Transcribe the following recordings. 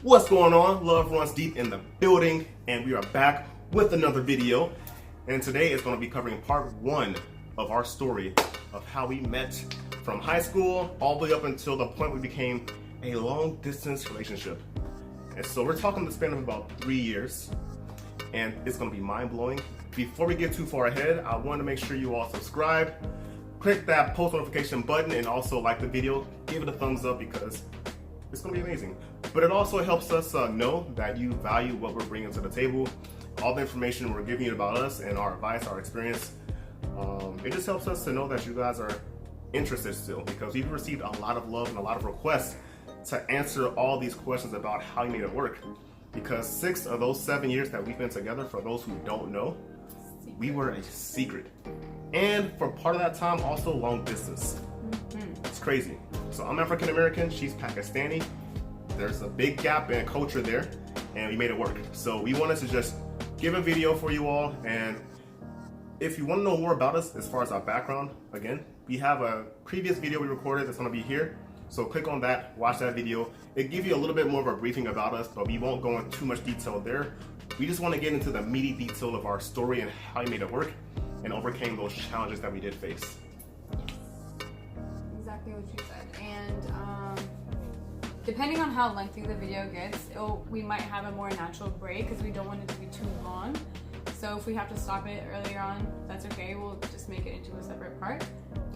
What's going on? Love.Runs.Deep in the building, and we are back with another video. And today is going to be covering part 1 of our story of how we met from high school all the way up until the point we became a long distance relationship. And so we're talking the span of about 3 years, and it's going to be mind blowing. Before we get too far ahead, I want to make sure you all subscribe, click that post notification button, and also like the video. Give it a thumbs up because it's going to be amazing. But it also helps us know that you value what we're bringing to the table, all the information we're giving you about us and our advice, our experience. It just helps us to know that you guys are interested still, because we've received a lot of love and a lot of requests to answer all these questions about how you made it work. Because 6 of those 7 years that we've been together, for those who don't know, we were a secret. And for part of that time, also long distance. It's crazy. So I'm African American, she's Pakistani. There's a big gap in culture there, and we made it work. So we wanted to just give a video for you all, and if you want to know more about us as far as our background, again, we have a previous video we recorded that's going to be here. So click on that, watch that video. It gives you a little bit more of a briefing about us, but we won't go into too much detail there. We just want to get into the meaty detail of our story and how we made it work and overcame those challenges that we did face. Exactly what you said. And depending on how lengthy the video gets, we might have a more natural break because we don't want it to be too long. So if we have to stop it earlier on, that's okay. We'll just make it into a separate part.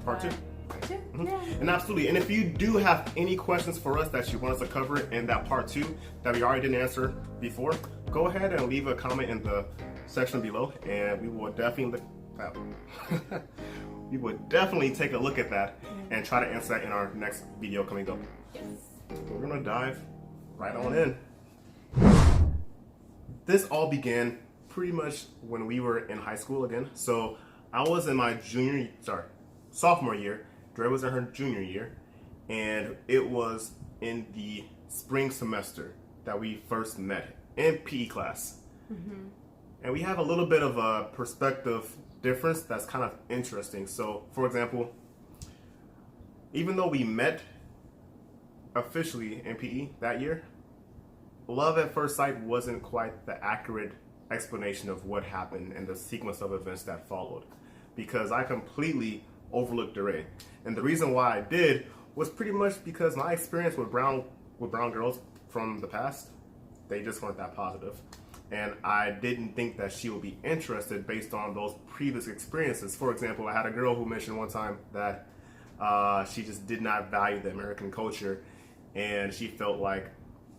Part 2. Part 2? Mm-hmm. Yeah. And absolutely. And if you do have any questions for us that you want us to cover in that part 2 that we already didn't answer before, go ahead and leave a comment in the section below, and we will definitely we would definitely take a look at that and try to answer that in our next video coming up. Yes. We're gonna dive right on in. This all began pretty much when we were in high school again. So I was in my sophomore year. Dre was in her junior year, and it was in the spring semester that we first met in PE class. Mm-hmm. And we have a little bit of a perspective difference that's kind of interesting. So, for example, even though we met officially in PE that year, love at first sight wasn't quite the accurate explanation of what happened and the sequence of events that followed, because I completely overlooked Dre. And the reason why I did was pretty much because my experience with brown girls from the past, they just weren't that positive. And I didn't think that she would be interested based on those previous experiences. For example, I had a girl who mentioned one time that she just did not value the American culture, and she felt like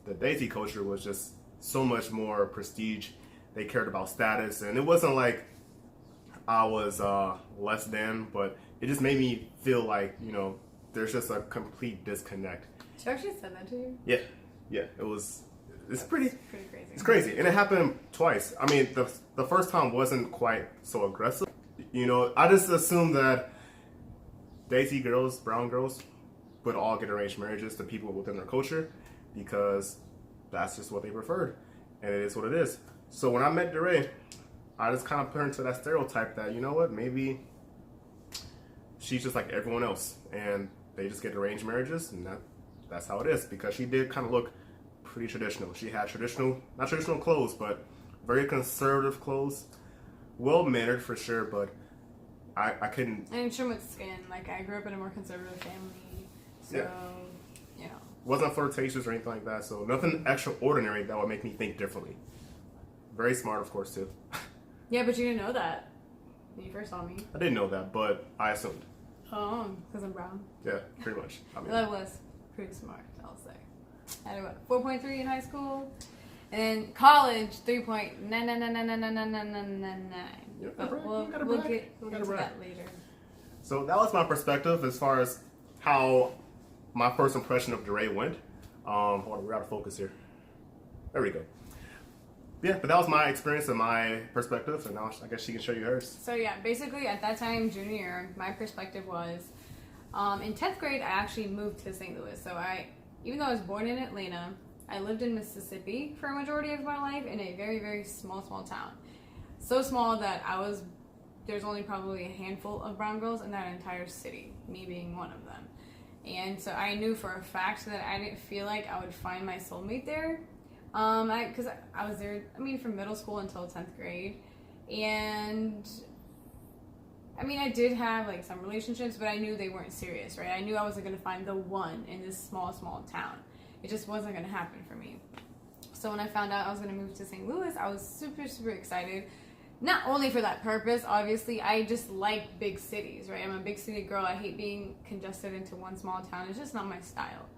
the Daisy culture was just so much more prestige. They cared about status, and it wasn't like I was less than, but it just made me feel like, you know, there's just a complete disconnect. She actually said that to you? Yeah, it's pretty crazy. It's crazy, and it happened twice. I mean, the first time wasn't quite so aggressive. You know, I just assumed that Daisy girls, brown girls, would all get arranged marriages to people within their culture because that's just what they preferred, and it is what it is. So when I met Dre, I just kind of put her into that stereotype that, you know what, maybe she's just like everyone else, and they just get arranged marriages, and that's how it is, because she did kind of look pretty traditional. She had not traditional clothes, but very conservative clothes. Well-mannered for sure, but I couldn't... And trim with skin. Like, I grew up in a more conservative family, so, you know. Wasn't flirtatious or anything like that, so nothing extraordinary that would make me think differently. Very smart, of course, too. Yeah, but you didn't know that when you first saw me. I didn't know that, but I assumed. Oh, because I'm brown. Yeah, pretty much. I mean, I was pretty smart, I'll say. I had what, 4.3 in high school, and then college 3.999999999. But we'll get into that later. So that was my perspective as far as how my first impression of Dre went. Hold on, we're out of focus here. There we go. Yeah, but that was my experience and my perspective, and now I guess she can show you hers. So yeah, basically at that time, junior year, my perspective was, in 10th grade, I actually moved to St. Louis. So even though I was born in Atlanta, I lived in Mississippi for a majority of my life in a very, very small town. So small that there's only probably a handful of brown girls in that entire city, me being one of them. And so I knew for a fact that I didn't feel like I would find my soulmate there. Because I was there, from middle school until 10th grade. And I did have like some relationships, but I knew they weren't serious, right? I knew I wasn't going to find the one in this small town. It just wasn't going to happen for me. So when I found out I was going to move to St. Louis, I was super, super excited. Not only for that purpose, obviously, I just like big cities, right? I'm a big city girl. I hate being congested into one small town. It's just not my style.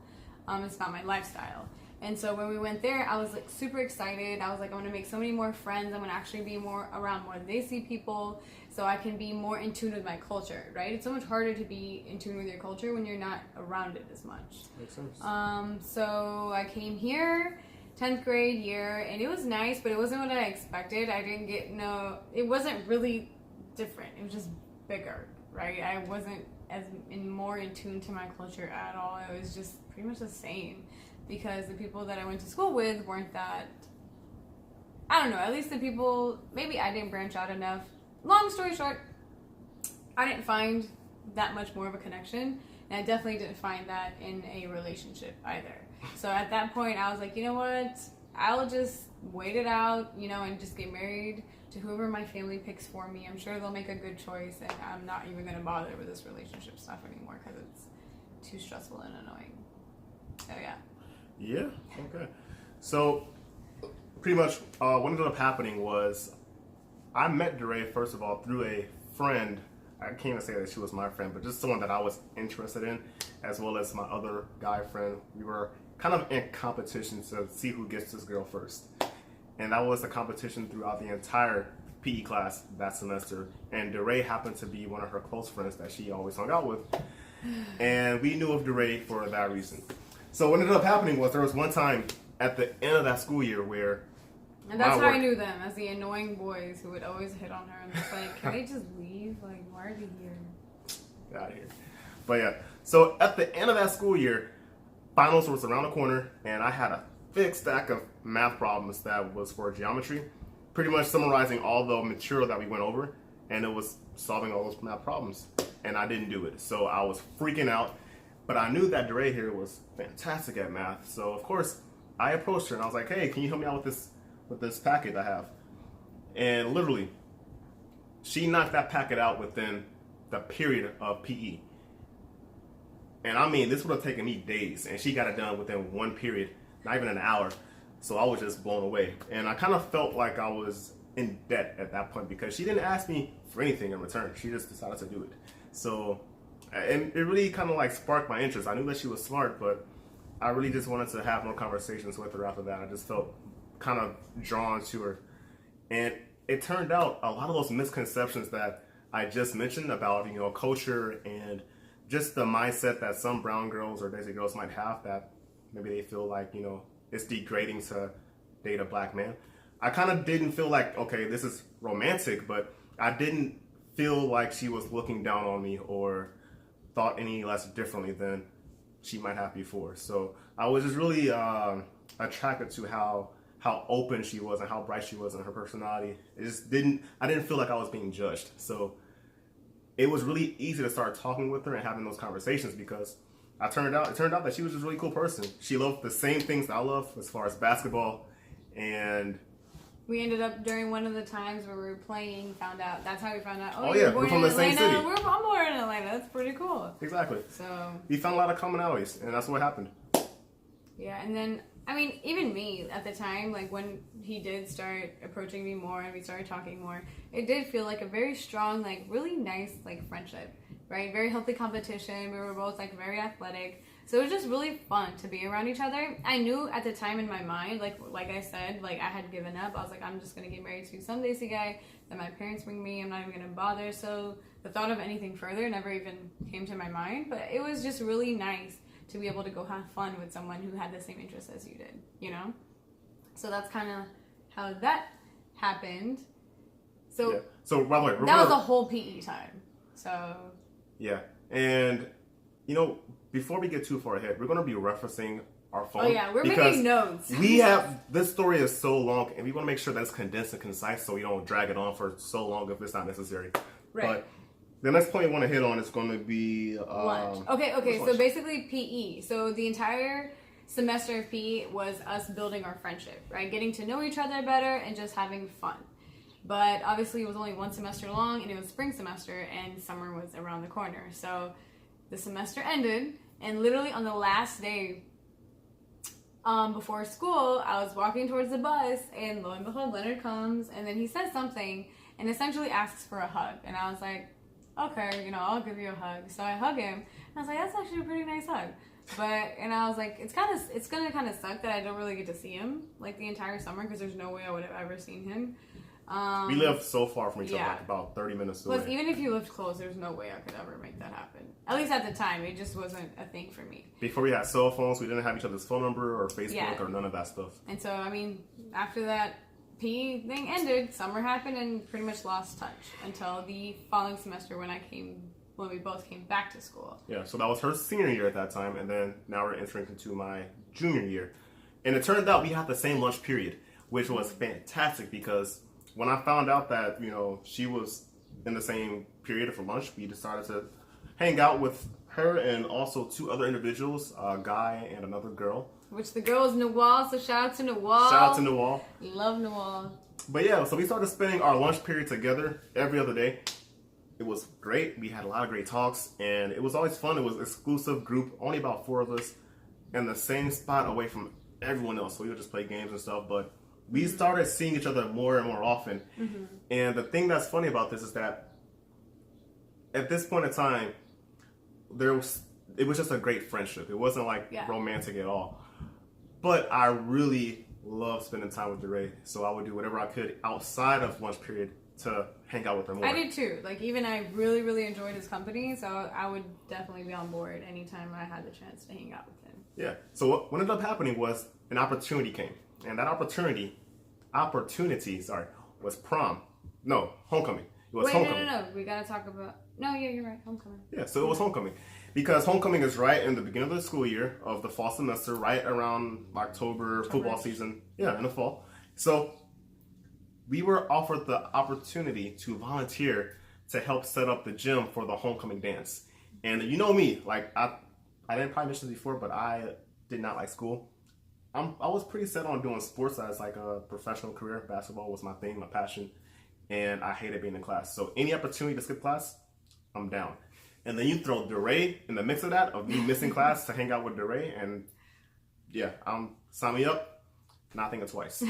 It's not my lifestyle. And so when we went there, I was like super excited. I was like, I'm going to make so many more friends. I'm going to actually be more around more Desi people so I can be more in tune with my culture, right? It's so much harder to be in tune with your culture when you're not around it as much. Makes sense. So I came here 10th grade year, and it was nice, but it wasn't what I expected. I didn't get it wasn't really different. It was just bigger, right? I wasn't more in tune to my culture at all. It was just pretty much the same because the people that I went to school with weren't that, I don't know, at least the people, maybe I didn't branch out enough. Long story short, I didn't find that much more of a connection, and I definitely didn't find that in a relationship either. So at that point, I was like, you know what? I'll just wait it out, and just get married to whoever my family picks for me. I'm sure they'll make a good choice, and I'm not even going to bother with this relationship stuff anymore because it's too stressful and annoying. So yeah. Yeah, okay. So pretty much what ended up happening was I met DeRay, first of all, through a friend. I can't even say that she was my friend, but just someone that I was interested in, as well as my other guy friend. We were kind of in competition to see who gets this girl first. And that was a competition throughout the entire PE class that semester. And DeRay happened to be one of her close friends that she always hung out with. And we knew of DeRay for that reason. So what ended up happening was there was one time at the end of that school year where... And that's how I knew them, as the annoying boys who would always hit on her and just like, can they just leave? Like, why are they here? Get out of here. But yeah, so at the end of that school year, finals was around the corner, and I had a thick stack of math problems that was for geometry, pretty much summarizing all the material that we went over, and it was solving all those math problems, and I didn't do it. So I was freaking out, but I knew that DeRay here was fantastic at math, so of course, I approached her, and I was like, hey, can you help me out with this packet I have? And literally, she knocked that packet out within the period of PE. And this would have taken me days, and she got it done within one period, not even an hour. So I was just blown away. And I kind of felt like I was in debt at that point because she didn't ask me for anything in return. She just decided to do it. So, and it really kind of like sparked my interest. I knew that she was smart, but I really just wanted to have more conversations with her after that. I just felt kind of drawn to her. And it turned out a lot of those misconceptions that I just mentioned about, culture and just the mindset that some brown girls or Desi girls might have, that maybe they feel like, it's degrading to date a black man. I kind of didn't feel like, okay, this is romantic, but I didn't feel like she was looking down on me or thought any less differently than she might have before. So I was just really attracted to how open she was and how bright she was in her personality. I didn't feel like I was being judged. So it was really easy to start talking with her and having those conversations because it turned out that she was just a really cool person. She loved the same things that I love as far as basketball, and we ended up during one of the times where we were playing, that's how we found out. Oh yeah, we're from the same city. I'm born in Atlanta. That's pretty cool. Exactly. So we found a lot of commonalities, and that's what happened. Yeah, and then even me at the time, like when he did start approaching me more and we started talking more, it did feel like a very strong, like really nice, like friendship, right? Very healthy competition. We were both like very athletic. So it was just really fun to be around each other. I knew at the time in my mind, like I said, like I had given up. I was like, I'm just going to get married to some Desi guy that my parents bring me. I'm not even going to bother. So the thought of anything further never even came to my mind. But it was just really nice to be able to go have fun with someone who had the same interests as you did, So that's kind of how that happened. So, yeah. So by the way, that was the whole PE time. So yeah, and before we get too far ahead, we're going to be referencing our phone. Oh yeah, we're making notes. This story is so long, and we want to make sure that it's condensed and concise, so we don't drag it on for so long if it's not necessary. Right. But The next point you want to hit on is going to be lunch. Okay. So basically PE. So the entire semester of PE was us building our friendship, right? Getting to know each other better and just having fun. But obviously it was only one semester long, and it was spring semester, and summer was around the corner. So the semester ended, and literally on the last day before school, I was walking towards the bus, and lo and behold, Leonard comes, and then he says something and essentially asks for a hug. And I was like, okay, I'll give you a hug. So I hug him, and I was like, that's actually a pretty nice hug. And I was like, it's gonna kind of suck that I don't really get to see him like the entire summer, because there's no way I would have ever seen him. We live so far from each other, like about 30 minutes away. Plus, even if you lived close, there's no way I could ever make that happen. At least at the time, it just wasn't a thing for me. Before we had cell phones, we didn't have each other's phone number or Facebook or none of that stuff. And so, I mean, after that PE thing ended, summer happened, and pretty much lost touch until the following semester when we both came back to school. Yeah, so that was her senior year at that time, and then now we're entering into my junior year. And it turned out we had the same lunch period, which was fantastic, because when I found out that, she was in the same period for lunch, we decided to hang out with her and also two other individuals, a guy and another girl. Which the girl is Nawal, so shout out to Nawal. Shout out to Nawal. Love Nawal. But yeah, so we started spending our lunch period together every other day. It was great. We had a lot of great talks, and it was always fun. It was an exclusive group, only about 4 of us, in the same spot away from everyone else. So we would just play games and stuff, but we started seeing each other more and more often. Mm-hmm. And the thing that's funny about this is that at this point in time, it was just a great friendship. It wasn't like romantic at all. But I really loved spending time with DeRay, so I would do whatever I could outside of lunch period to hang out with her more. I did too. Like, even I really, really enjoyed his company, so I would definitely be on board anytime I had the chance to hang out with him. Yeah. So what ended up happening was an opportunity came. And that opportunity, was prom. No, homecoming. It was homecoming. No. We gotta talk about... No, yeah, you're right. Homecoming. Yeah, so it was homecoming. Because homecoming is right in the beginning of the school year of the fall semester, right around October, football season. Yeah, in the fall. So we were offered the opportunity to volunteer to help set up the gym for the homecoming dance. And you know me, like I didn't probably mention this before, but I did not like school. I was pretty set on doing sports as like a professional career. Basketball was my thing, my passion, and I hated being in class. So any opportunity to skip class, I'm down. And then you throw DeRay in the mix of that, of me missing class to hang out with DeRay, and yeah, sign me up, not thinking twice.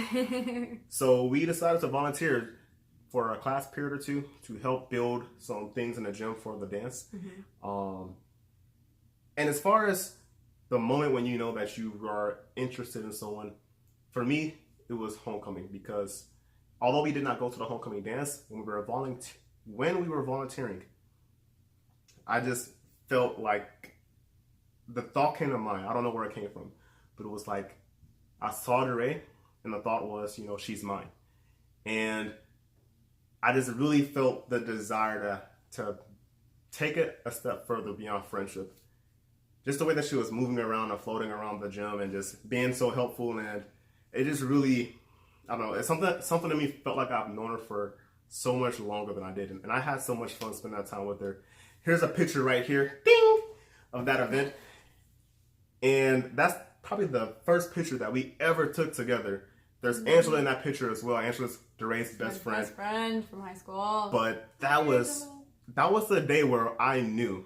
So we decided to volunteer for a class period or two to help build some things in the gym for the dance. Mm-hmm. And as far as the moment when you know that you are interested in someone, for me, it was homecoming, because although we did not go to the homecoming dance, when we were volunteering, I just felt like the thought came to mind. I don't know where it came from, but it was like I saw DeRay, and the thought was, she's mine. And I just really felt the desire to take it a step further beyond friendship. Just the way that she was moving around and floating around the gym and just being so helpful, and it just really, I don't know, it's something to me felt like I've known her for so much longer than I did. And I had so much fun spending that time with her. Here's a picture right here, ding, of that event. And that's probably the first picture that we ever took together. There's Angela in that picture as well. Angela's DeRay's best friend. Best friend from high school. But that was the day where I knew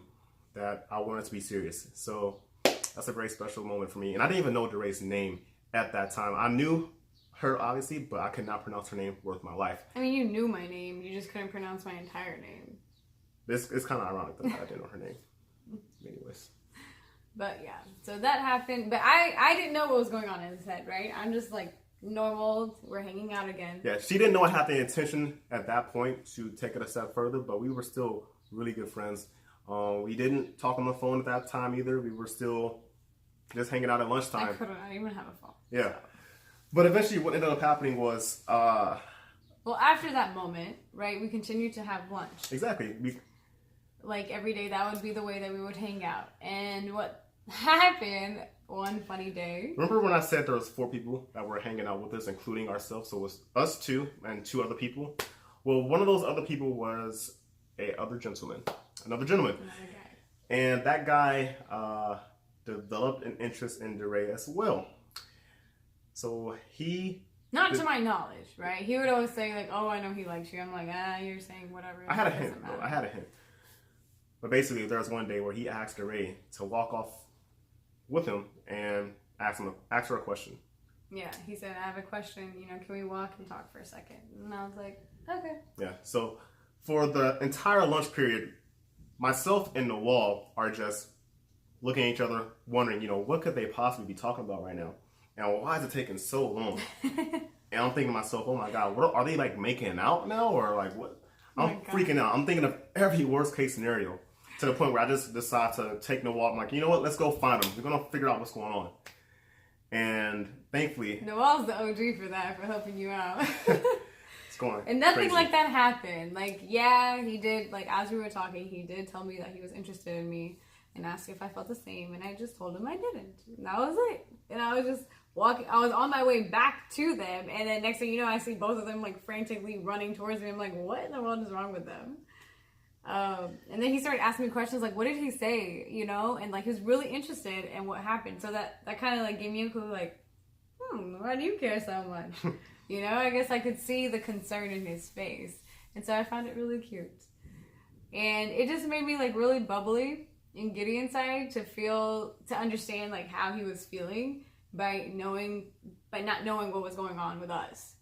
that I wanted to be serious. So that's a very special moment for me. And I didn't even know DeRay's name at that time. I knew her, obviously, but I could not pronounce her name worth my life. I mean, you knew my name. You just couldn't pronounce my entire name. It's kind of ironic that I didn't know her name. Anyways. But yeah, so that happened. But I didn't know what was going on in his head, right? I'm just like, normal, we're hanging out again. Yeah, she didn't know I had the intention at that point to take it a step further, but we were still really good friends. We didn't talk on the phone at that time either. We were still just hanging out at lunchtime. I didn't even have a phone. Yeah. But eventually what ended up happening was... well, after that moment, right, we continued to have lunch. Exactly. Like, every day, that would be the way that we would hang out. And what happened one funny day... Remember when I said there was 4 people that were hanging out with us, including ourselves? So it was us 2 and 2 other people. Well, one of those other people was another gentleman, Another guy. and that guy developed an interest in DeRay as well. So not to my knowledge, right? He would always say like, "Oh, I know he likes you." I'm like, you're saying whatever. I had a hint, though. I had a hint. But basically, there was one day where he asked DeRay to walk off with him and ask her a question. Yeah, he said, "I have a question. You know, can we walk and talk for a second?" And I was like, "Okay." Yeah. So for the entire lunch period, myself and Noel are just looking at each other, wondering, you know, what could they possibly be talking about right now, and why is it taking so long? And I'm thinking to myself, oh my God, what are they like making out now, or like what? I'm freaking out. I'm thinking of every worst case scenario, to the point where I just decide to take Noel. I'm like, you know what? Let's go find them. We're gonna figure out what's going on. And thankfully, Noel's the OG for that, for helping you out. it's going and nothing crazy. like that happened. Like, yeah, he did. Like, as we were talking, he did tell me that he was interested in me and asked if I felt the same, and I just told him I didn't. And that was it. And I was just walking. I was on my way back to them, and then next thing you know, I see both of them like frantically running towards me. I'm like, what in the world is wrong with them? And then he started asking me questions like, what did he say? You know, and like he was really interested in what happened. So that kind of like gave me a clue, like, why do you care so much? You know, I guess I could see the concern in his face, and so I found it really cute, and it just made me like really bubbly and giddy inside to understand like how he was feeling by not knowing what was going on with us.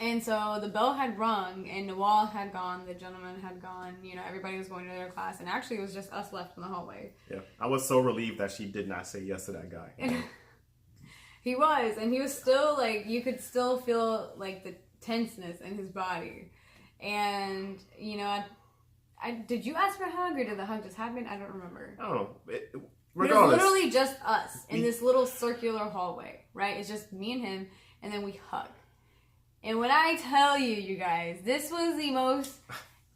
And so the bell had rung, and Noel had gone, the gentleman had gone, you know, everybody was going to their class, and actually it was just us left in the hallway. Yeah, I was so relieved that she did not say yes to that guy. He was still like, you could still feel like the tenseness in his body. And, you know, did you ask for a hug, or did the hug just happen? I don't remember. I don't know. But it was literally just us in this little circular hallway, right? It's just me and him, and then we hug. And when I tell you, you guys, this was the most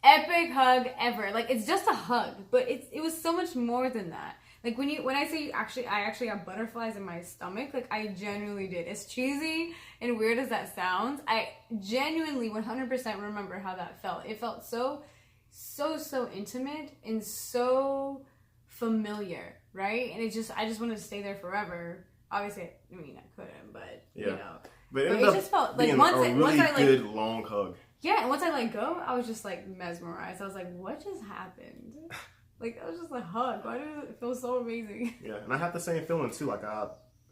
epic hug ever. Like, it's just a hug, but it was so much more than that. Like, when I say I actually have butterflies in my stomach, like, I genuinely did. As cheesy and weird as that sounds, I genuinely 100% remember how that felt. It felt so intimate and so familiar, right? And I just wanted to stay there forever. Obviously, I mean, I couldn't, but, yeah. you know. But it just felt like once I good long hug. Yeah, and once I let go, I was just like mesmerized. I was like, what just happened? Like, it was just a hug. Why did it feel so amazing? Yeah, and I had the same feeling too. Like, I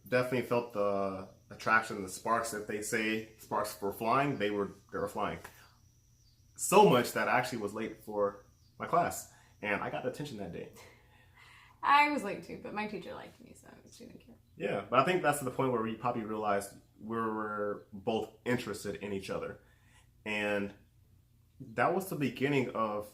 definitely felt the attraction, the sparks. If they say sparks were flying, they were flying. So much that I actually was late for my class, and I got attention that day. I was late too, but my teacher liked me, so she didn't care. Yeah, but I think that's the point where we probably realized we were both interested in each other. And that was the beginning of,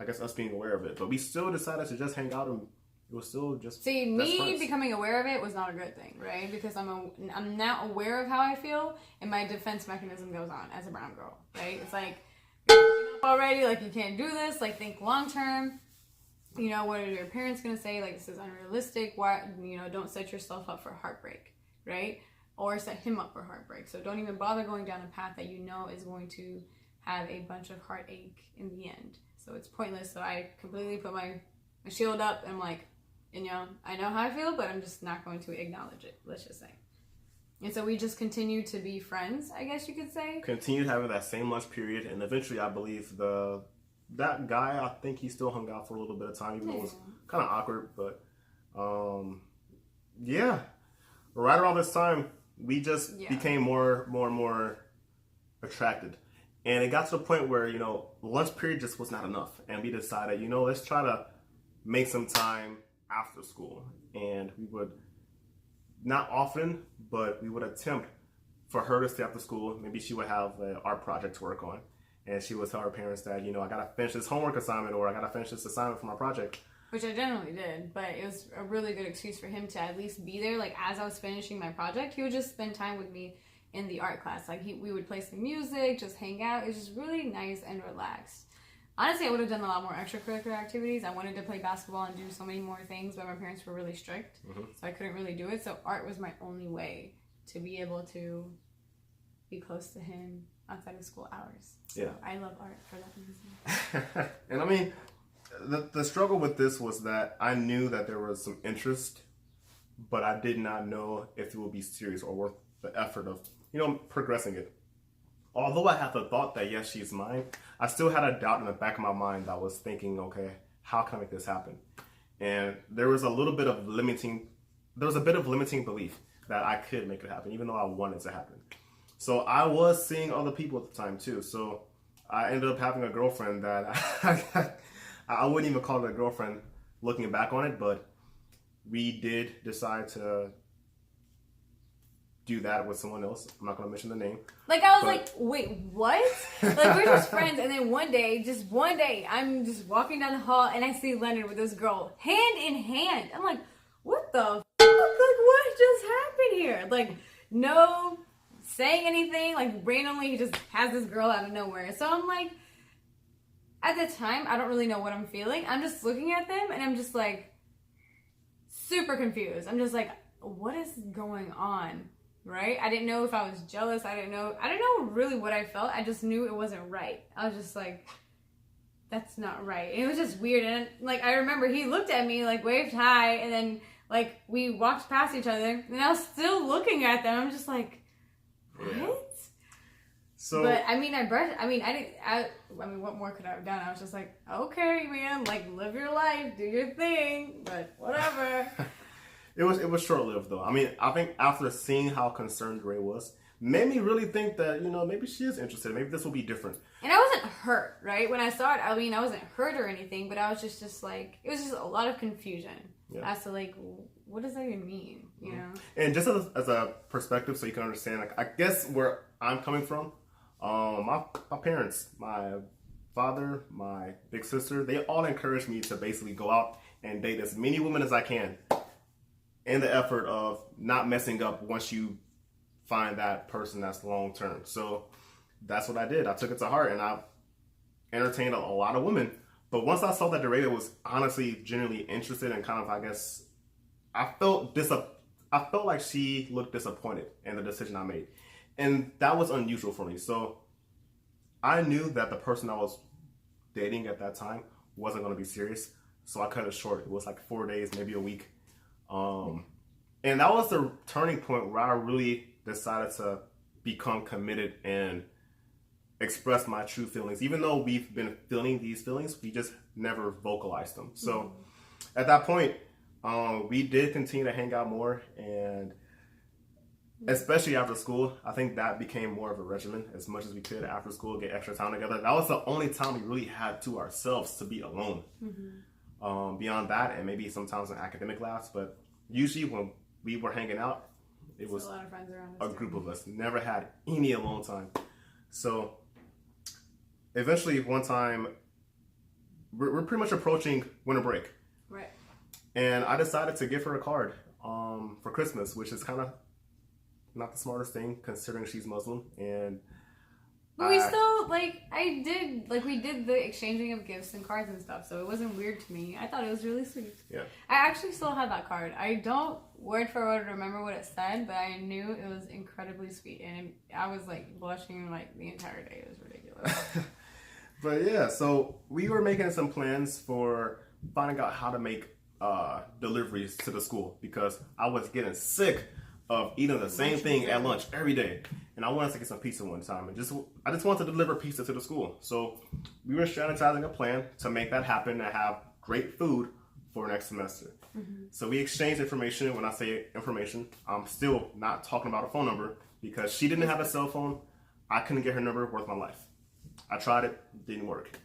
I guess, us being aware of it. But we still decided to just hang out, and it was still just... See, me becoming aware of it was not a good thing, right? Because I'm now aware of how I feel, and my defense mechanism goes on as a brown girl, right? It's like, you're already, like, you can't do this, like, think long term. You know, what are your parents going to say? Like, this is unrealistic. Why, you know, don't set yourself up for heartbreak, right? Or set him up for heartbreak. So don't even bother going down a path that you know is going to have a bunch of heartache in the end. So it's pointless. So I completely put my shield up, and I'm like, you know, I know how I feel, but I'm just not going to acknowledge it, let's just say. And so we just continue to be friends, I guess you could say. Continued having that same lunch period, and eventually I believe that guy, I think he still hung out for a little bit of time, even though it was kind of awkward. But, yeah. Right around this time, we just became more and more attracted. And it got to the point where, you know, lunch period just was not enough. And we decided, you know, let's try to make some time after school. And we would, not often, but we would attempt for her to stay after school. Maybe she would have an art project to work on. And she would tell her parents that, you know, I got to finish this homework assignment, or I got to finish this assignment for my project. Which I generally did, but it was a really good excuse for him to at least be there. Like, as I was finishing my project, he would just spend time with me in the art class. Like, we would play some music, just hang out. It was just really nice and relaxed. Honestly, I would have done a lot more extracurricular activities. I wanted to play basketball and do so many more things, but my parents were really strict, so I couldn't really do it. So art was my only way to be able to be close to him outside of school hours. So Yeah. I love art for that reason. And I mean, the struggle with this was that I knew that there was some interest, but I did not know if it would be serious or worth the effort of, progressing it. Although I had the thought that yes, she's mine, I still had a doubt in the back of my mind that was thinking, okay, how can I make this happen? And there was a bit of limiting belief that I could make it happen, even though I wanted it to happen. So I was seeing other people at the time too. So I ended up having a girlfriend that I wouldn't even call it a girlfriend looking back on it, but we did decide to do that with someone else. I'm not going to mention the name. Like, I was like, wait, what? Like, we're just friends, and then one day, I'm just walking down the hall, and I see Leonard with this girl, hand in hand. I'm like, what the fuck? Like, what just happened here? Like, no saying anything, like, randomly, he just has this girl out of nowhere. So I'm like, at the time, I don't really know what I'm feeling. I'm just looking at them, and I'm just like, super confused. I'm just like, what is going on? Right? I didn't know if I was jealous. I didn't know really what I felt. I just knew it wasn't right. I was just like, that's not right. And it was just weird. And like, I remember he looked at me, like waved hi, and then like we walked past each other, and I was still looking at them. I'm just like, what? Yeah. So, but I mean, what more could I have done? I was just like, okay, man, like live your life, do your thing, but whatever. It was short-lived though. I mean, I think after seeing how concerned Ray was, made me really think that, maybe she is interested. Maybe this will be different. And I wasn't hurt, right? When I saw it, I mean, I wasn't hurt or anything, but I was just like, it was just a lot of confusion as to like, what does that even mean, you know? And just as a perspective so you can understand, like, I guess where I'm coming from, my parents, my father, my big sister, they all encouraged me to basically go out and date as many women as I can, in the effort of not messing up once you find that person that's long term. So that's what I did. I took it to heart, and I entertained a lot of women. But once I saw that Daraya was honestly genuinely interested and kind of, I guess, I felt like she looked disappointed in the decision I made. And that was unusual for me. So I knew that the person I was dating at that time wasn't going to be serious. So I cut it short. It was like 4 days, maybe a week. And that was the turning point where I really decided to become committed and express my true feelings. Even though we've been feeling these feelings, we just never vocalized them. So at that point, we did continue to hang out more, and especially after school, I think that became more of a regimen. As much as we could after school, get extra time together. That was the only time we really had to ourselves to be alone. Beyond that, and maybe sometimes in academic labs, but usually when we were hanging out, it was a lot of friends around a group of us. Never had any alone time. So eventually, one time, we're pretty much approaching winter break, right? And I decided to give her a card for Christmas, which is kind of not the smartest thing considering she's Muslim. And but we still, we did the exchanging of gifts and cards and stuff, so it wasn't weird to me. I thought it was really sweet. Yeah. I actually still have that card. I don't word for word remember what it said, but I knew it was incredibly sweet, and I was like blushing like the entire day. It was ridiculous. But yeah, so we were making some plans for finding out how to make deliveries to the school, because I was getting sick of eating the same thing at lunch every day, and I wanted to get some pizza one time, and I just wanted to deliver pizza to the school. So we were strategizing a plan to make that happen and have great food for next semester. So we exchanged information. When I say information, I'm still not talking about a phone number, because she didn't have a cell phone. I couldn't get her number worth my life. I tried it, didn't work.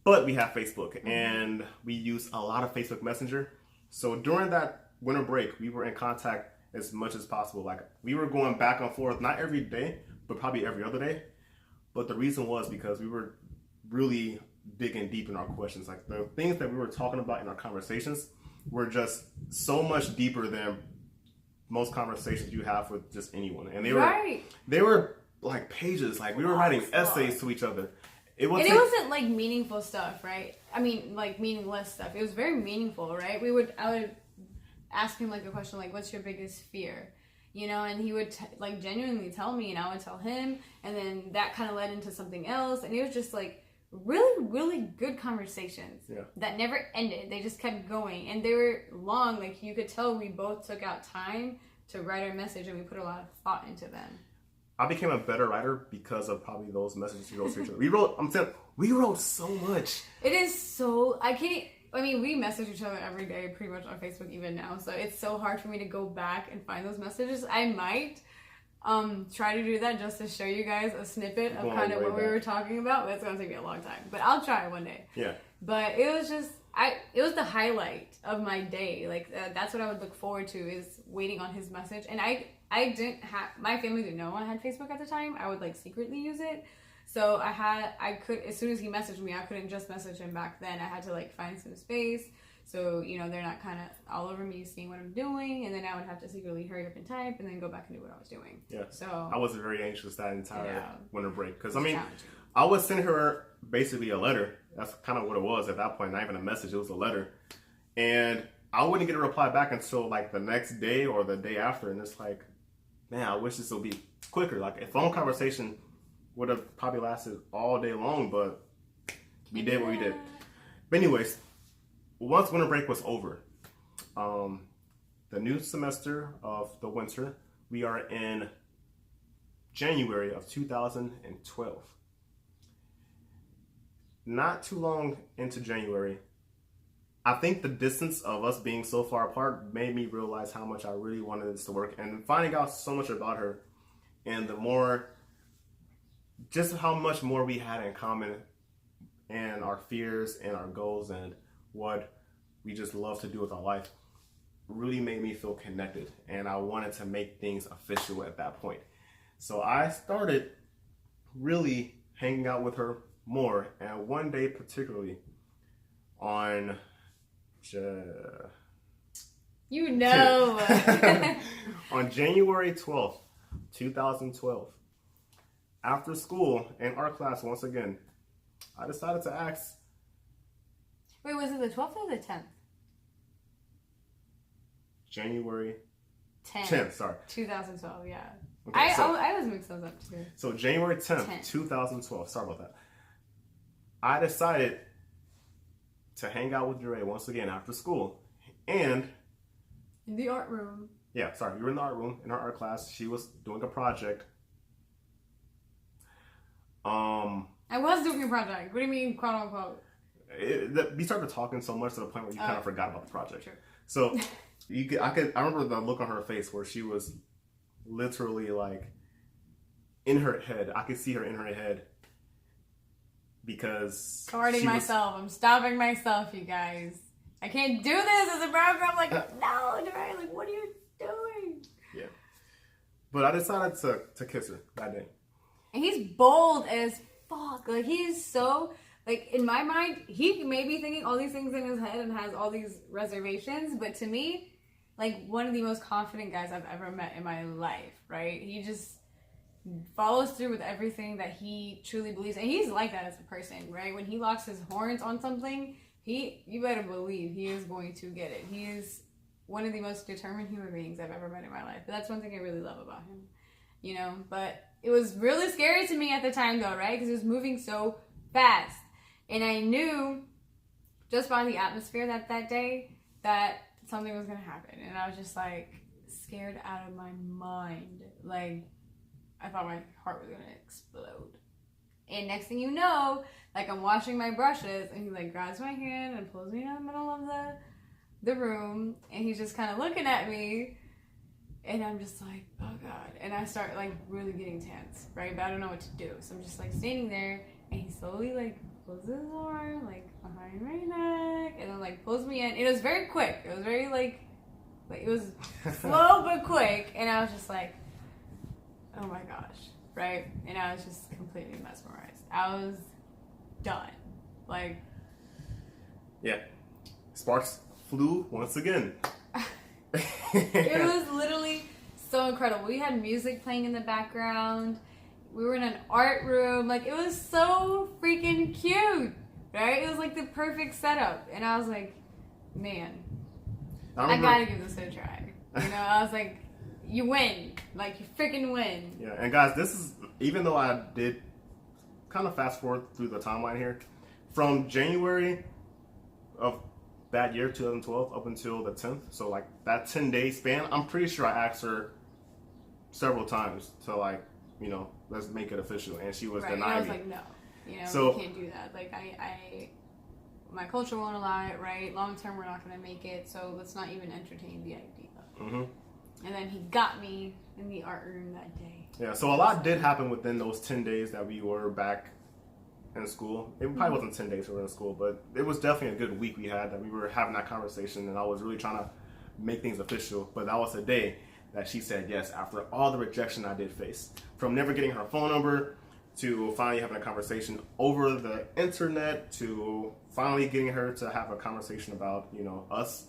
But we have Facebook, and we use a lot of Facebook Messenger. So during that winter break, we were in contact as much as possible. Like, we were going back and forth, not every day, but probably every other day. But the reason was because we were really digging deep in our questions. Like, the things that we were talking about in our conversations were just so much deeper than most conversations you have with just anyone. And they were like pages. Like, we were writing essays to each other. It wasn't like meaningful stuff, right? I mean, like meaningless stuff. It was very meaningful, right? I would ask him like a question like, what's your biggest fear? you know, and he would like genuinely tell me, and I would tell him, and then that kind of led into something else, and it was just like really, really good conversations that never ended. They just kept going, and they were long. Like, you could tell we both took out time to write our message, and we put a lot of thought into them. I became a better writer because of probably those messages we wrote to each other. We wrote so much. It is so, we message each other every day pretty much on Facebook even now, so it's so hard for me to go back and find those messages. I might try to do that just to show you guys a snippet of kind of what we were talking about, but it's going to take me a long time. But I'll try one day. Yeah. But it was just, it was the highlight of my day. Like, that's what I would look forward to, is waiting on his message. And I didn't have, my family didn't know I had Facebook at the time. I would like secretly use it. So I could, as soon as he messaged me, I couldn't just message him back then. I had to like find some space. So, you know, they're not kind of all over me seeing what I'm doing. And then I would have to secretly hurry up and type and then go back and do what I was doing. Yeah. So I was very anxious that entire winter break. Because, challenging. I would send her basically a letter. That's kind of what it was at that point. Not even a message. It was a letter. And I wouldn't get a reply back until like the next day or the day after. And it's like, man, I wish this would be quicker. Like, a phone conversation would have probably lasted all day long, but we did what we did. But anyways, once winter break was over, the new semester of the winter, we are in January of 2012. Not too long into January, I think the distance of us being so far apart made me realize how much I really wanted this to work, and finding out so much about her, and the more, just how much more we had in common, and our fears and our goals and what we just love to do with our life, really made me feel connected, and I wanted to make things official at that point. So I started really hanging out with her more, and one day particularly on on January 12th, 2012, after school in art class once again, I decided to ask. Wait, was it the 12th or the 10th? January 10th. 10th, sorry. 2012, yeah. Okay, I was mixed those up too. So January 10th, 2012, sorry about that. I decided to hang out with Dre once again after school. And in the art room. Yeah, sorry, we were in the art room, in her art class. She was doing a project. I was doing a project. What do you mean, quote unquote? We started talking so much to the point where you kind of forgot about the project. Sure. So I remember the look on her face where she was literally like in her head. I could see her in her head because guarding myself. I'm stopping myself, you guys. I can't do this as a brown girl. I'm like, no, Dre, like, what are you doing? Yeah. But I decided to kiss her that day. And he's bold as fuck. Like, he's so, like, in my mind, he may be thinking all these things in his head and has all these reservations, but to me, like, one of the most confident guys I've ever met in my life, right? He just follows through with everything that he truly believes. And he's like that as a person, right? When he locks his horns on something, you better believe he is going to get it. He is one of the most determined human beings I've ever met in my life. But that's one thing I really love about him, you know? But it was really scary to me at the time, though, right? Because it was moving so fast. And I knew just by the atmosphere that day that something was going to happen. And I was just, like, scared out of my mind. Like, I thought my heart was going to explode. And next thing you know, like, I'm washing my brushes, and he, like, grabs my hand and pulls me in the middle of the room. And he's just kind of looking at me. And I'm just like, oh, God. And I start, like, really getting tense, right? But I don't know what to do. So I'm just, like, standing there. And he slowly, like, pulls his arm, like, behind my neck. And then, like, pulls me in. It was very quick. It was very, like it was slow but quick. And I was just like, oh, my gosh, right? And I was just completely mesmerized. I was done. Like. Yeah. Sparks flew once again. It was literally so incredible. We had music playing in the background. We were in an art room. Like, it was so freaking cute, right? It was like the perfect setup. And I was like, man, I gotta give this a try. You know, I was like, you win. Like, you freaking win. Yeah, and guys, this is, even though I did kind of fast forward through the timeline here, from January of that year, 2012, up until the 10th, so like that 10-day span, I'm pretty sure I asked her several times to, like, you know, let's make it official, and she was right. denying and I was me. like, no, you know, So, we can't do that. Like, my culture won't allow it, right? Long term, we're not going to make it, so let's not even entertain the idea. Mm-hmm. And then he got me in the art room that day. Yeah, so a lot did happen within those 10 days that we were back in school. It probably wasn't 10 days we were in school, but it was definitely a good week we had that we were having that conversation, and I was really trying to make things official. But that was the day that she said yes after all the rejection I did face. From never getting her phone number to finally having a conversation over the internet to finally getting her to have a conversation about, you know, us,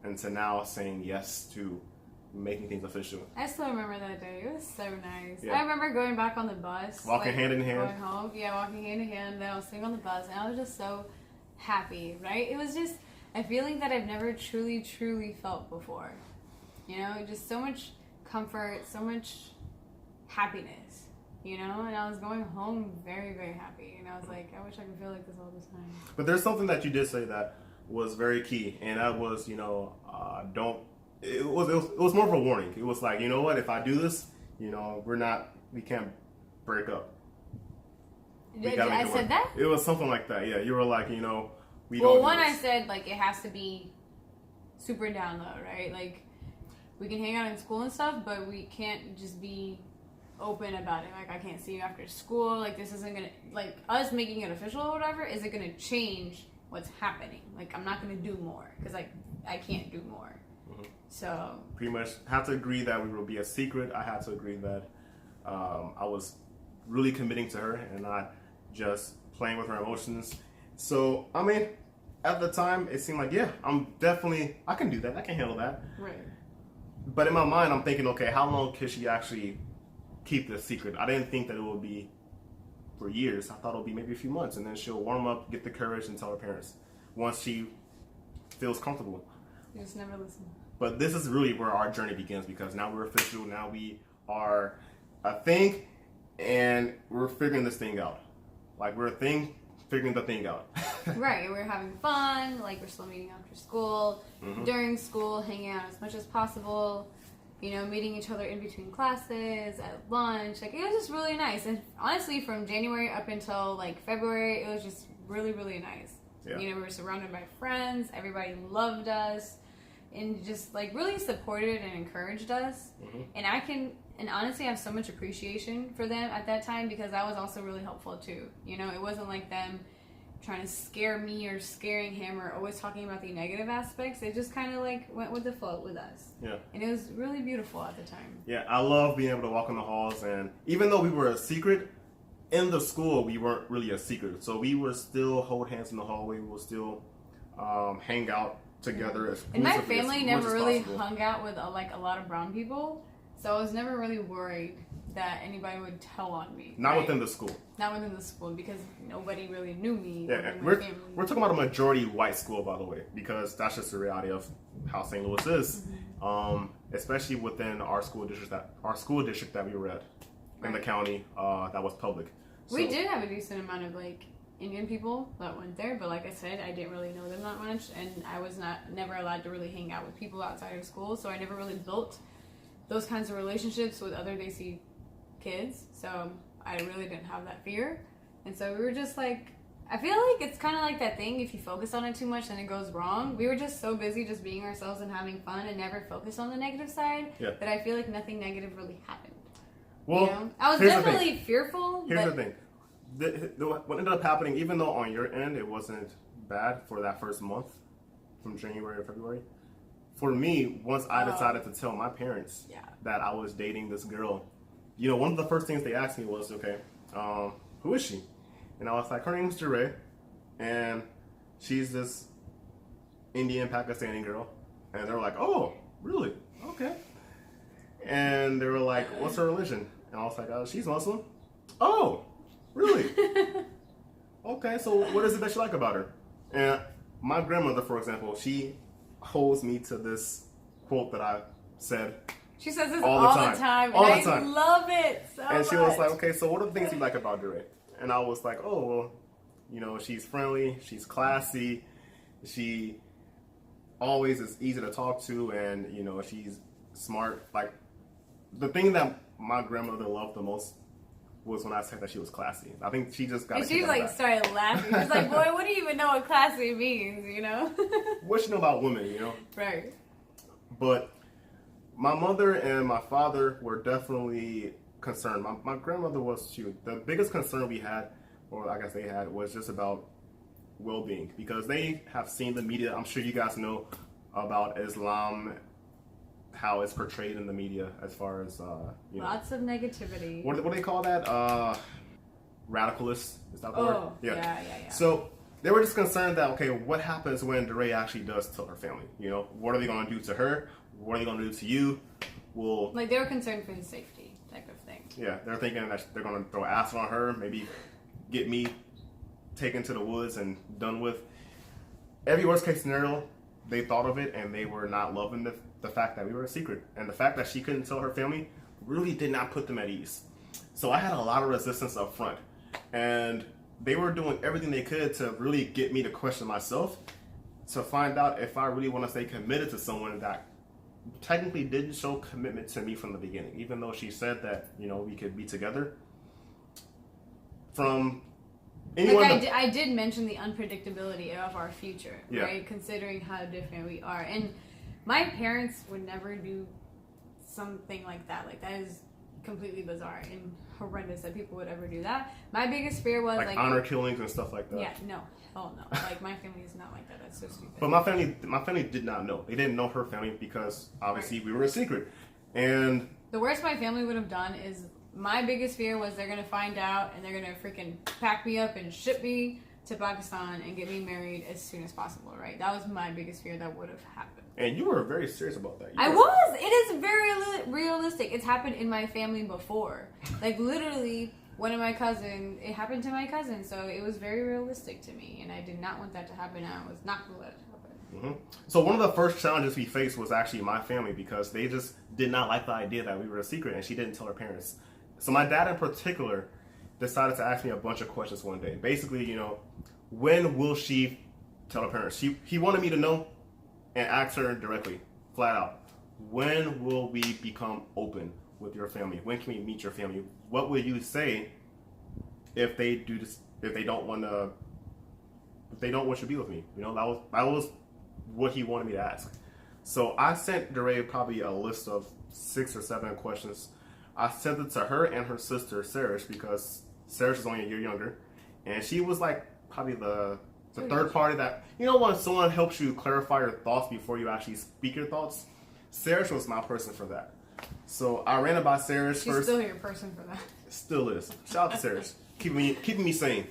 and to now saying yes to making things official. I still remember that day. It was so nice. Yeah. I remember going back on the bus. Walking hand in hand. Going home. Yeah, walking hand in hand. Then I was sitting on the bus, and I was just so happy, right? It was just a feeling that I've never truly, truly felt before. You know, just so much comfort, so much happiness, you know? And I was going home very, very happy. And I was like, I wish I could feel like this all the time. But there's something that you did say that was very key, and that was, you know, it was more of a warning. It was like, you know what, if I do this, you know, we can't break up. I said that? It was something like that, yeah. You were like, you know, I said, like, it has to be super down low, right? Like, we can hang out in school and stuff, but we can't just be open about it. Like, I can't see you after school. Like, this isn't gonna, like, us making it official or whatever isn't gonna change what's happening. Like, I'm not gonna do more because, like, I can't do more. Mm-hmm. So pretty much had to agree that we will be a secret. I had to agree that I was really committing to her and not just playing with her emotions. So, I mean, at the time, it seemed like, yeah, I can do that. I can handle that. Right. But in my mind, I'm thinking, okay, how long can she actually keep this secret? I didn't think that it would be for years. I thought it would be maybe a few months, and then she'll warm up, get the courage, and tell her parents once she feels comfortable. You just never listen. But this is really where our journey begins, because now we're official, now we are a thing, and we're figuring this thing out. Like, we're a thing, figuring the thing out. Right, we're having fun, like, we're still meeting after school, during school, hanging out as much as possible, you know, meeting each other in between classes, at lunch. Like, it was just really nice. And honestly, from January up until, like, February, it was just really, really nice. Yeah. You know, we were surrounded by friends, everybody loved us, and just, like, really supported and encouraged us. And honestly, I have so much appreciation for them at that time, because that was also really helpful too. You know, it wasn't like them trying to scare me or scaring him or always talking about the negative aspects. They just kind of like went with the flow with us. Yeah. And it was really beautiful at the time. Yeah, I love being able to walk in the halls, and even though we were a secret, in the school we weren't really a secret. So we would still hold hands in the hallway. We would still hang out together. And my family never really hung out with a lot of brown people. So I was never really worried that anybody would tell on me. Not within the school. Not within the school, because nobody really knew me. Yeah, we're talking about a majority white school, by the way, because that's just the reality of how St. Louis is. Especially within our school district that we were at in the county that was public. So, we did have a decent amount of like Indian people that went there, but like I said, I didn't really know them that much, and I was never allowed to really hang out with people outside of school, so I never really built those kinds of relationships with other Desi kids, so I really didn't have that fear. And so we were just like, I feel like it's kind of like that thing, if you focus on it too much then it goes wrong. We were just so busy just being ourselves and having fun and never focused on the negative side that I feel like nothing negative really happened. Well, you know? I was definitely fearful. Here's the thing. What ended up happening, even though on your end it wasn't bad for that first month from January to February, for me, once I decided to tell my parents that I was dating this girl, you know, one of the first things they asked me was, okay, who is she? And I was like, her name's Jure, and she's this Indian Pakistani girl. And they were like, oh, really? Okay. And they were like, what's her religion? And I was like, she's Muslim. Oh, really? Okay, so what is it that you like about her? And my grandmother, for example, she holds me to this quote that I said She says this all the time. And I love it so And she much. was like, okay, so what are the things you like about Dre? And I was like, oh, well, you know, she's friendly, she's classy, she always is easy to talk to, and, you know, she's smart. Like, the thing that my grandmother loved the most was when I said that she was classy. I think she just got. And she like started laughing. She was like, "Boy, what do you even know what classy means?" You know. What you know about women, you know? Right. But my mother and my father were definitely concerned. My grandmother was too. The biggest concern we had, or I guess they had, was just about well-being, because they have seen the media. I'm sure you guys know about Islam, how it's portrayed in the media as far as you know, lots of negativity. What do they call that? Radicalists. Is that the word? Yeah. So they were just concerned that, okay, what happens when DeRay actually does tell her family? You know, what are they going to do to her? What are they going to do to you? Well, like they were concerned for his safety, type of thing. Yeah, they're thinking that they're going to throw acid on her, maybe get me taken to the woods and done with. Every worst case scenario, they thought of it, and they were not loving the fact that we were a secret. And the fact that she couldn't tell her family really did not put them at ease. So I had a lot of resistance up front. And they were doing everything they could to really get me to question myself, to find out if I really want to stay committed to someone that technically didn't show commitment to me from the beginning. Even though she said that, you know, we could be together. From anyone... Like I did mention the unpredictability of our future, right? Considering how different we are. And my parents would never do something like that. Like, that is completely bizarre and horrendous that people would ever do that. My biggest fear was like honor killings and stuff like that. Yeah, no, hell no. Like, my family is not like that. That's so stupid. But my family did not know. They didn't know her family because obviously we were a secret. And the worst my family would have done is, my biggest fear was they're gonna find out and they're gonna freaking pack me up and ship me to Pakistan and get me married as soon as possible, right? That was my biggest fear that would have happened. And you were very serious about that. I was. It is very realistic. It's happened in my family before. Like, literally, it happened to my cousin, so it was very realistic to me, and I did not want that to happen, and I was not going to let it happen. Mm-hmm. So one of the first challenges we faced was actually my family, because they just did not like the idea that we were a secret, and she didn't tell her parents. So my dad in particular decided to ask me a bunch of questions one day. Basically, you know, when will she tell her parents? He wanted me to know and ask her directly, flat out, when will we become open with your family? When can we meet your family? What will you say if they do this, if they don't want you to be with me? You know, that was what he wanted me to ask. So I sent DeRay probably a list of 6 or 7 questions. I sent it to her and her sister, Sarish, because Sarish is only a year younger. And she was like probably the third party that, you know, when someone helps you clarify your thoughts before you actually speak your thoughts. Sarish was my person for that. So I ran it by Sarish first. She's still your person for that. Still is. Shout out to Sarish. Keeping me sane.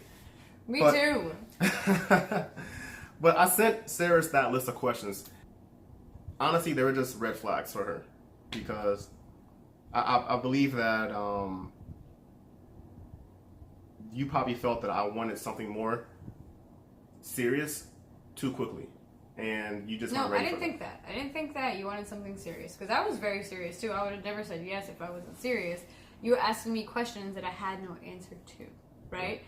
Me too. But I sent Sarish that list of questions. Honestly, they were just red flags for her, because I believe that you probably felt that I wanted something more serious too quickly, and you just weren't ready. I didn't think that. I didn't think that you wanted something serious, because I was very serious too. I would have never said yes if I wasn't serious. You were asking me questions that I had no answer to, right?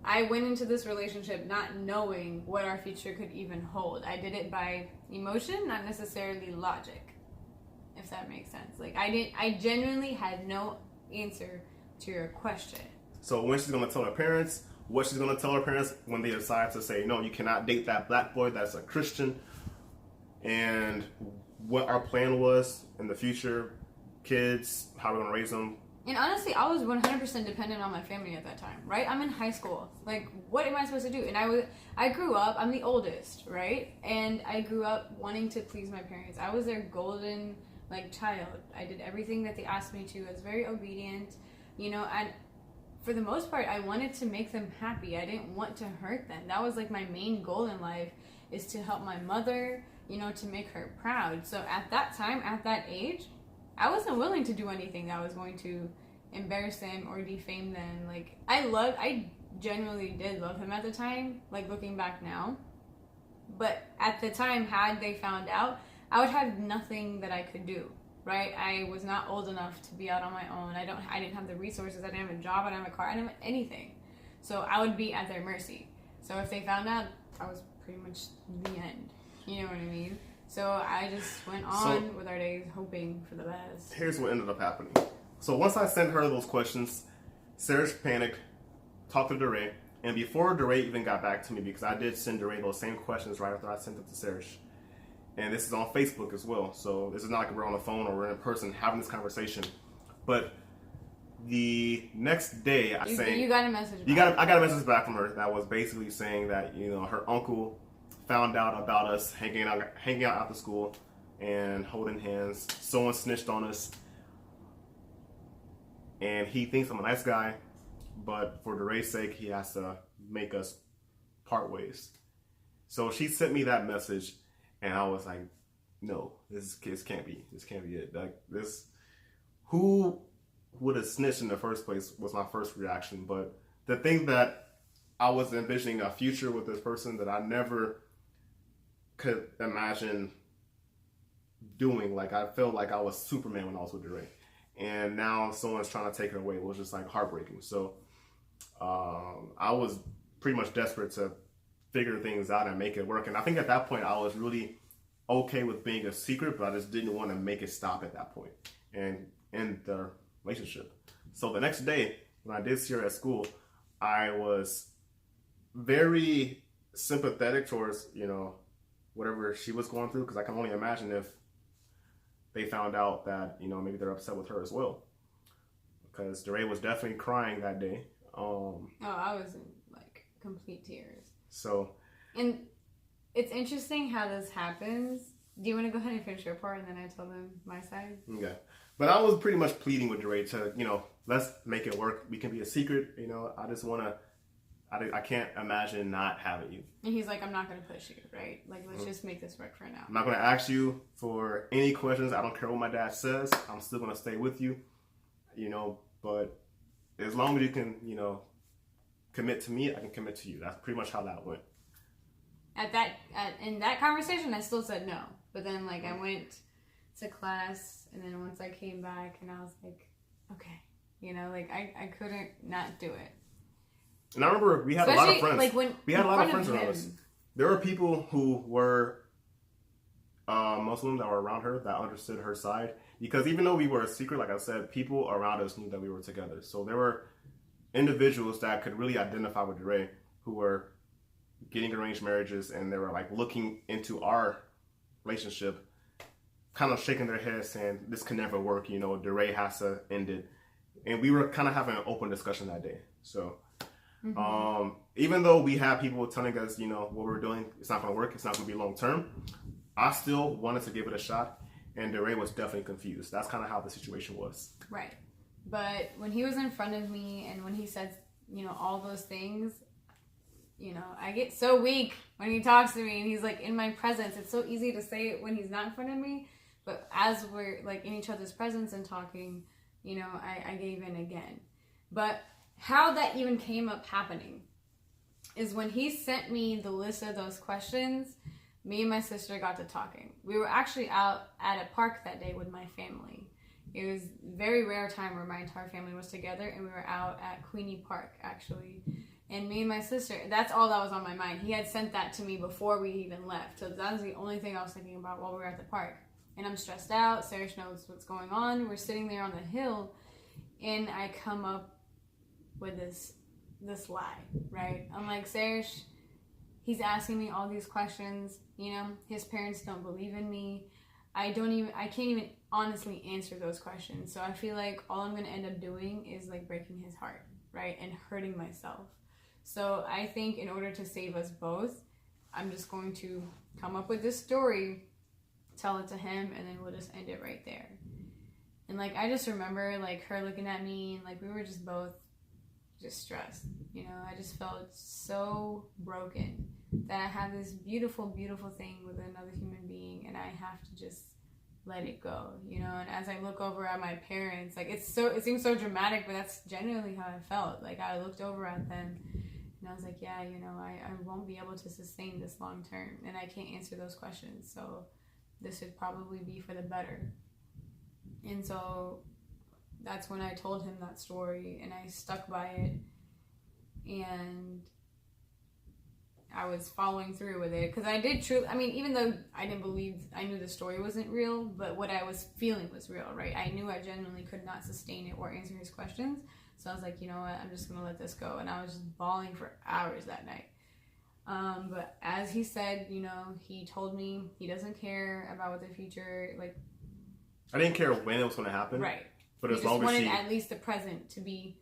I went into this relationship not knowing what our future could even hold. I did it by emotion, not necessarily logic, if that makes sense. Like, I genuinely had no answer to your question. So when she's going to tell her parents, what she's going to tell her parents when they decide to say, no, you cannot date that black boy that's a Christian, and what our plan was in the future, kids, how we're going to raise them. And honestly, I was 100% dependent on my family at that time, right? I'm in high school. Like, what am I supposed to do? And I grew up, I'm the oldest, right? And I grew up wanting to please my parents. I was their golden, child. I did everything that they asked me to. I was very obedient, and for the most part, I wanted to make them happy. I didn't want to hurt them. That was, my main goal in life, is to help my mother, to make her proud. So at that time, at that age, I wasn't willing to do anything that was going to embarrass them or defame them. I genuinely did love him at the time, looking back now. But at the time, had they found out, I would have nothing that I could do. right? I was not old enough to be out on my own. I didn't have the resources. I didn't have a job. I didn't have a car. I didn't have anything. So I would be at their mercy. So if they found out, I was pretty much the end. You know what I mean? So I just went on with our days hoping for the best. Here's what ended up happening. So once I sent her those questions, Serge panicked, talked to DeRay, and before DeRay even got back to me, because I did send DeRay those same questions right after I sent them to Serge, and this is on Facebook as well, so this is not like we're on the phone or we're in person having this conversation. But the next day, you got a message back. I got a message back from her that was basically saying that, you know, her uncle found out about us hanging out after school and holding hands. Someone snitched on us, and he thinks I'm a nice guy, but for DeRay's sake, he has to make us part ways. So she sent me that message, and I was like, no, this can't be it. Like, who would have snitched in the first place was my first reaction. But the thing that I was envisioning a future with this person that I never could imagine doing. Like, I felt like I was Superman when I was with DeRay, and now someone's trying to take it away. It was just like heartbreaking. So I was pretty much desperate to figure things out and make it work. And I think at that point I was really okay with being a secret, but I just didn't want to make it stop at that point and end the relationship. So the next day when I did see her at school, I was very sympathetic towards, you know, whatever she was going through, because I can only imagine if they found out that, you know, maybe they're upset with her as well, because DeRay was definitely crying that day. I was in like complete tears. So, and it's interesting how this happens. Do you want to go ahead and finish your part and then I tell them my side? Okay. But I was pretty much pleading with DeRay to, you know, let's make it work. We can be a secret. You know, I just want to, I can't imagine not having you. And he's like, I'm not going to push you, right? Like, let's just make this work for now. I'm not going to ask you for any questions. I don't care what my dad says. I'm still going to stay with you, you know, but as long as you can, you know, commit to me, I can commit to you. That's pretty much how that went. In that conversation, I still said no. But then, like, I went to class, and then once I came back, and I was like, okay. You know, like, I couldn't not do it. And I remember we had a lot of friends. Like when we had a lot of friends around us. There were people who were Muslim that were around her that understood her side. Because even though we were a secret, like I said, people around us knew that we were together. So there were individuals that could really identify with DeRay who were getting arranged marriages, and they were like looking into our relationship, kind of shaking their heads saying, this can never work, you know, DeRay has to end it. And we were kind of having an open discussion that day. So even though we had people telling us, you know, what we're doing, it's not going to work, it's not going to be long term, I still wanted to give it a shot. And DeRay was definitely confused. That's kind of how the situation was. Right. But when he was in front of me and when he said, you know, all those things, you know, I get so weak when he talks to me and he's like in my presence. It's so easy to say it when he's not in front of me. But as we're like in each other's presence and talking, you know, I gave in again. But how that even came up happening is when he sent me the list of those questions, me and my sister got to talking. We were actually out at a park that day with my family. It was a very rare time where my entire family was together, and we were out at Queenie Park, actually. And me and my sister, that's all that was on my mind. He had sent that to me before we even left. So that was the only thing I was thinking about while we were at the park. And I'm stressed out. Serge knows what's going on. We're sitting there on the hill, and I come up with this lie, right? I'm like, Serge, he's asking me all these questions. You know, his parents don't believe in me. I can't even honestly answer those questions. So I feel like all I'm going to end up doing is like breaking his heart, right? And hurting myself. So I think in order to save us both, I'm just going to come up with this story, tell it to him, and then we'll just end it right there. And like, I just remember like her looking at me and like we were just both just stressed. You know, I just felt so broken that I have this beautiful, beautiful thing with another human being and I have to just let it go, you know. And as I look over at my parents, like it seems so dramatic, but that's genuinely how I felt. Like I looked over at them and I was like, yeah, you know, I won't be able to sustain this long term and I can't answer those questions. So this would probably be for the better. And so that's when I told him that story, and I stuck by it, and I was following through with it because I did truly. I mean, even though I didn't believe, I knew the story wasn't real, but what I was feeling was real, right? I knew I genuinely could not sustain it or answer his questions, so I was like, you know what, I'm just gonna let this go, and I was just bawling for hours that night. But as he said, you know, he told me he doesn't care about what the future, like. I didn't care when it was going to happen. Right. But he as just long as wanted she... at least the present to be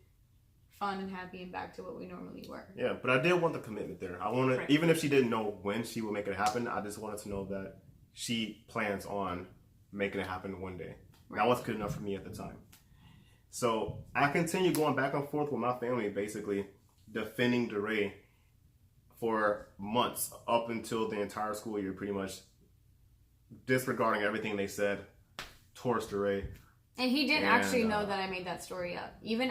fun and happy and back to what we normally were. Yeah, but I did want the commitment there. I wanted, right. Even if she didn't know when she would make it happen, I just wanted to know that she plans on making it happen one day. Right. That was good enough for me at the time. So I continued going back and forth with my family, basically defending DeRay for months, up until the entire school year, pretty much disregarding everything they said towards DeRay. And he didn't actually know that I made that story up. Even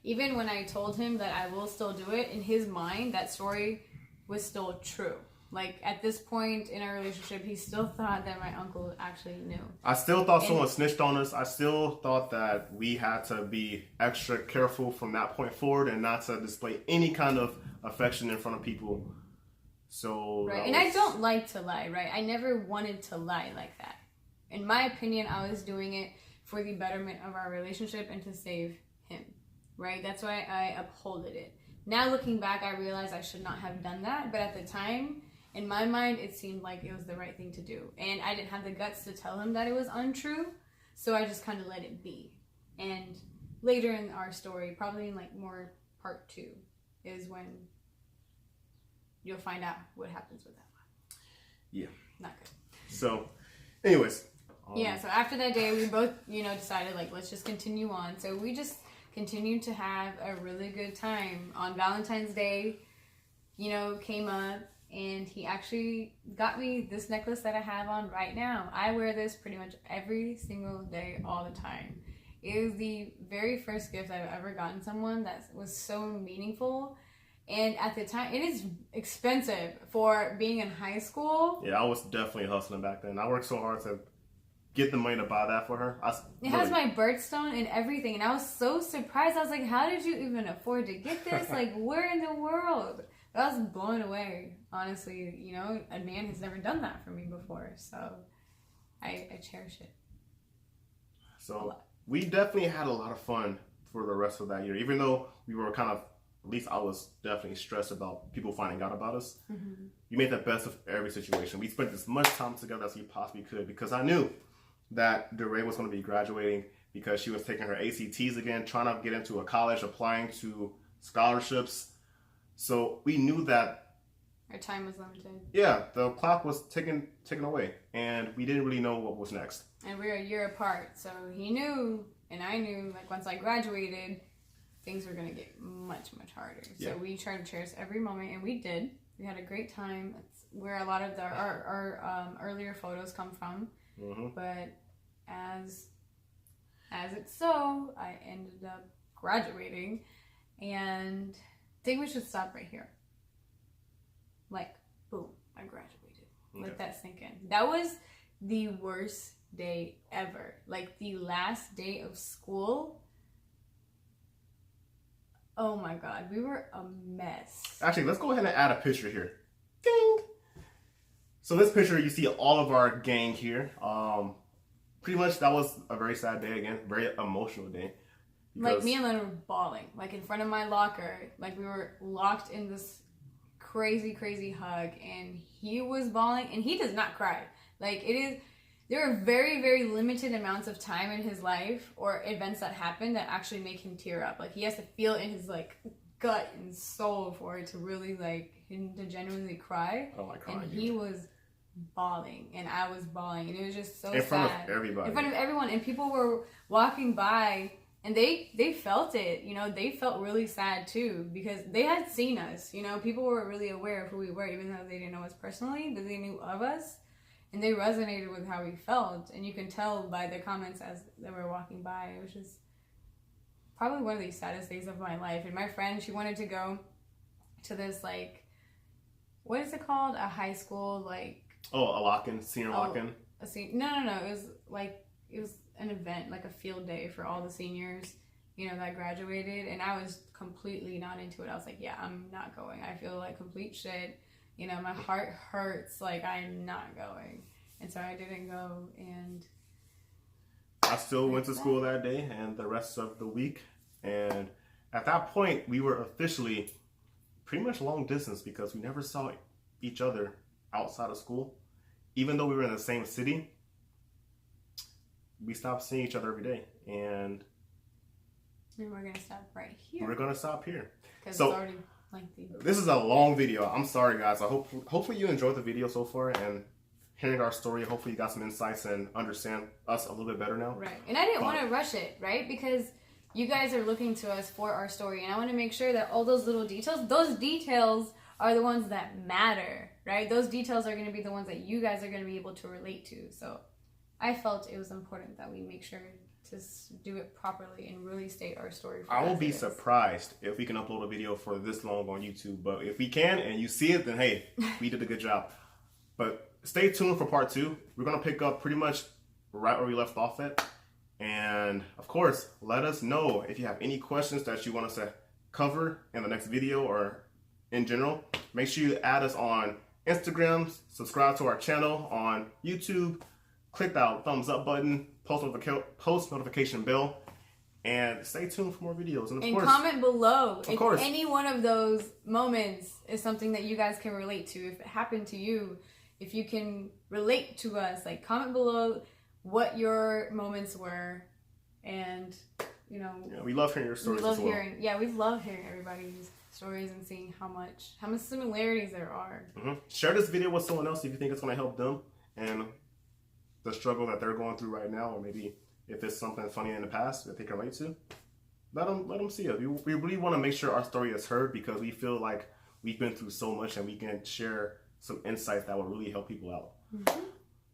even when I told him that I will still do it, in his mind, that story was still true. Like, at this point in our relationship, he still thought that my uncle actually knew. I still thought someone snitched on us. I still thought that we had to be extra careful from that point forward and not to display any kind of affection in front of people. So right, and I don't like to lie, right? I never wanted to lie like that. In my opinion, I was doing it for the betterment of our relationship and to save him, right? That's why I upholded it. Now looking back, I realize I should not have done that, but at the time, in my mind, it seemed like it was the right thing to do. And I didn't have the guts to tell him that it was untrue, so I just kind of let it be. And later in our story, probably in like more part 2, is when you'll find out what happens with that one. Yeah. Not good. So, anyways. Yeah, so after that day, we both, decided, like, let's just continue on. So we just continued to have a really good time. On Valentine's Day, came up, and he actually got me this necklace that I have on right now. I wear this pretty much every single day, all the time. It was the very first gift I've ever gotten someone that was so meaningful. And at the time, it is expensive for being in high school. Yeah, I was definitely hustling back then. I worked so hard to get the money to buy that for her. It has my birthstone and everything, and I was so surprised. I was like, how did you even afford to get this? Like, where in the world? But I was blown away, honestly. A man has never done that for me before, so I cherish it. So we definitely had a lot of fun for the rest of that year, even though we were kind of, at least I was definitely stressed about people finding out about us. Mm-hmm. We made the best of every situation. We spent as much time together as we possibly could, because I knew that DeRay was going to be graduating, because she was taking her ACTs again, trying to get into a college, applying to scholarships. So we knew that our time was limited. Yeah, the clock was ticking away, and we didn't really know what was next. And we were a year apart, so he knew, and I knew, like, once I graduated, things were going to get much, much harder. Yeah. So we tried to cherish every moment, and we did. We had a great time. That's where a lot of our earlier photos come from. Mm-hmm. But as it's so, I ended up graduating, and I think we should stop right here. Like, boom, I graduated. Let that sink in. That was the worst day ever. Like, the last day of school. Oh my God, we were a mess. Actually, let's go ahead and add a picture here. Ding! So this picture, you see all of our gang here. Pretty much that was a very sad day again, very emotional day. Like, me and Leonard were bawling, like, in front of my locker. Like, we were locked in this crazy hug, and he was bawling, and he does not cry. Like, there are very, very limited amounts of time in his life or events that happen that actually make him tear up. Like, he has to feel it in his, like, gut and soul for it to really, like, him to genuinely cry. Oh, I cried. And he was bawling, and I was bawling, and it was just so sad. In front of everybody. In front of everyone, and people were walking by, and they felt it. They felt really sad too, because they had seen us. People were really aware of who we were, even though they didn't know us personally, but they knew of us. And they resonated with how we felt. And you can tell by their comments as they were walking by. It was just probably one of the saddest days of my life. And my friend, she wanted to go to this, like, what is it called? A high school, like... Oh, a lock-in, senior lock-in? No. It was an event, like a field day for all the seniors, you know, that graduated, and I was completely not into it. I was like, yeah, I'm not going. I feel like complete shit. You know, my heart hurts. Like, I'm not going. And so I didn't go, and I still went to school that day and the rest of the week. And at that point, we were officially pretty much long distance because we never saw each other outside of school. Even though we were in the same city, we stopped seeing each other every day. And we're going to stop right here. We're going to stop here. Because so, it's already lengthy. This is a long video. I'm sorry, guys. Hopefully you enjoyed the video so far, and hearing our story, hopefully you got some insights and understand us a little bit better now. Right. And I didn't want to rush it, right? Because you guys are looking to us for our story, and I want to make sure that all those little details, those details are the ones that matter, right? Those details are going to be the ones that you guys are going to be able to relate to. So I felt it was important that we make sure to do it properly and really state our story. I will be surprised if we can upload a video for this long on YouTube, but if we can and you see it, then hey, we did a good job. But stay tuned for part 2. We're going to pick up pretty much right where we left off at. And of course, let us know if you have any questions that you want us to cover in the next video or in general. Make sure you add us on Instagram, subscribe to our channel on YouTube, click that thumbs up button, post notification bell, and stay tuned for more videos. And of course, comment below if any one of those moments is something that you guys can relate to. If it happened to you, if you can relate to us, like, comment below what your moments were. And you know, we love hearing your stories. We love hearing everybody's stories and seeing how much similarities there are. Share this video with someone else if you think it's going to help them and the struggle that they're going through right now, or maybe if it's something funny in the past that they can relate to. Let them see it. We really want to make sure our story is heard because we feel like we've been through so much and we can share some insights that will really help people out.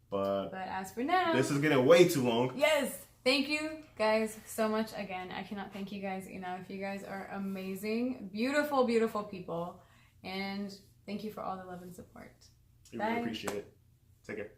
But as for now, this is getting way too long. Yes. Thank you guys so much again. I cannot thank you guys enough. You guys are amazing, beautiful, beautiful people. And thank you for all the love and support. We really appreciate it. Take care.